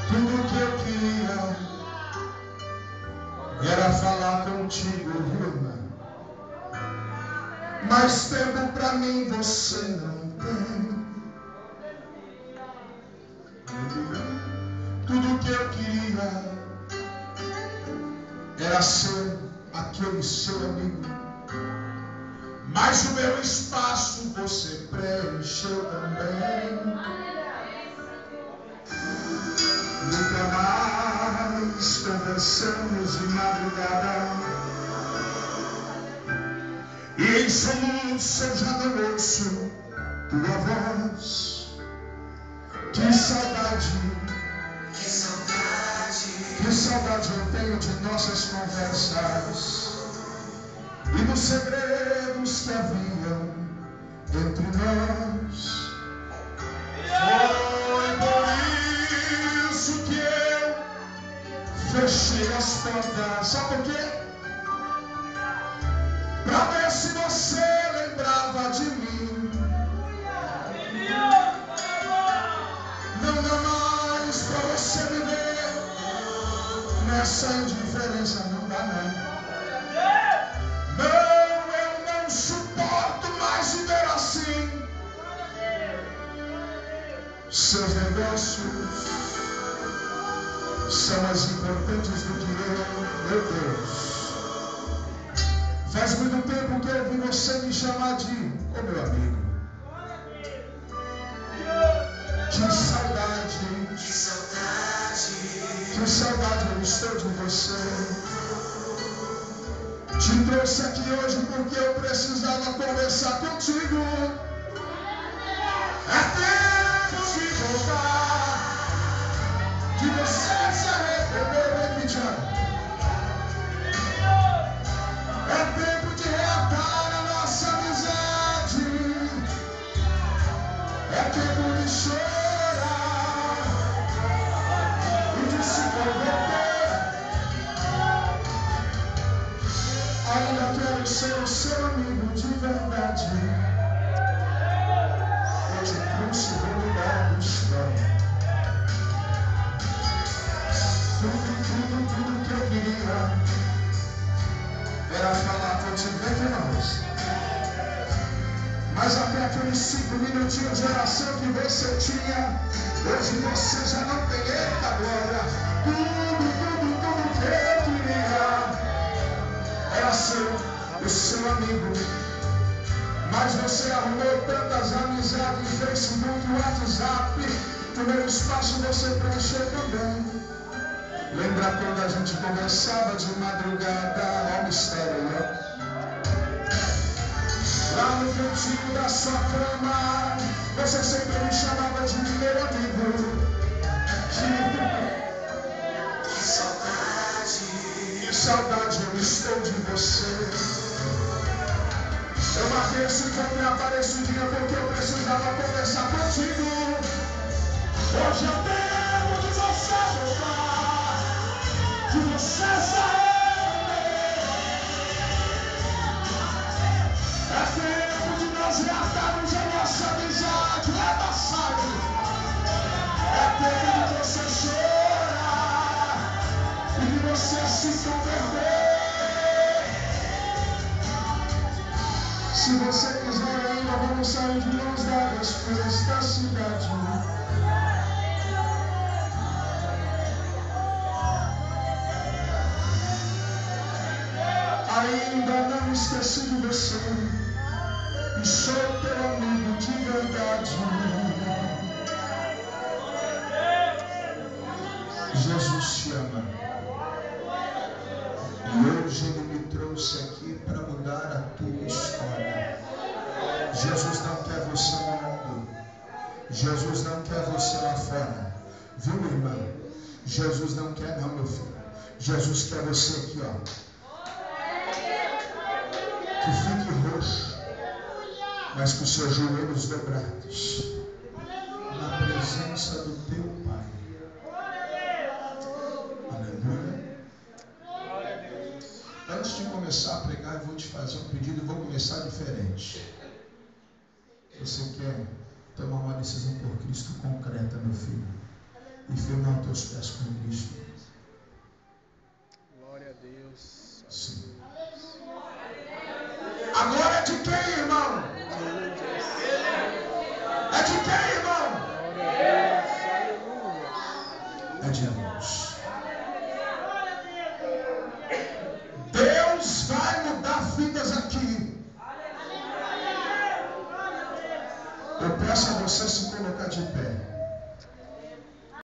Tudo que eu queria era falar contigo, irmã. Mais tempo pra mim você não tem. Tudo que eu queria era ser aquele seu amigo, mas o meu espaço você preencheu também. Nunca mais conversamos de madrugada, e em soluço eu já não ouço tua voz. Que saudade, que saudade, que saudade eu tenho de nossas conversas e dos segredos que haviam entre nós. Foi por isso que eu fechei as portas. Sabe por quê? Pra ver se você lembrava de mim. Não dá mais pra você viver nessa indiferença, não dá não. Não, eu não suporto mais viver assim. Seus negócios são mais importantes do que eu, meu Deus. Faz muito tempo que eu ouvi você me chamar de ô meu amigo. Que saudade, que saudade, que saudade eu estou de você. Te trouxe aqui hoje porque eu precisava conversar contigo. É tempo de voltar, de você se arrepender, Cristiano. É tempo de reatar a nossa amizade. É tempo de chorar e de se converter. Ainda quero ser o seu amigo de verdade. Eu te trouxe do lugar do estranho. Tudo que eu queria era falar contigo entre nós. Mas até aqueles 5 minutinhos de oração que você tinha, hoje você já não tem. Eita glória. Tudo que eu queria era ser o seu amigo. Mas você arrumou tantas amizades, Facebook, WhatsApp, que o meu espaço você preencheu também. Lembra quando a gente conversava de madrugada? Olha o mistério, né? Lá no cantinho da sua cama, você sempre me chamava de meu amigo. Que saudade eu estou de você. Eu marquei esse encontro e apareço um dia porque eu precisava conversar contigo. Hoje é tempo de você voltar, de você sair. É tempo de nós reatarmos a nossa amizade. É passado. É tempo de você chorar e de você se converter. Se você quiser ainda, vamos sair de mãos dadas por esta cidade. Ainda não esqueci de você e sou teu amigo de verdade. Jesus te ama e hoje Ele me trouxe aqui para mudar a tua história. Jesus não quer você no mundo. Jesus não quer você lá fora. Viu, irmã? Jesus não quer não, meu filho. Jesus quer você aqui, ó. Que fique roxo, mas com seus joelhos dobrados na presença do teu Pai. Aleluia. Antes de começar a pregar, eu vou te fazer um pedido e vou começar diferente. Você quer tomar uma decisão por Cristo concreta, meu filho? e firmar os teus pés com Cristo. Glória a Deus. Sim. Agora é de quem, irmão? É de quem, irmão? É de Deus. Deus vai mudar vidas aqui. Eu peço a você se colocar de pé.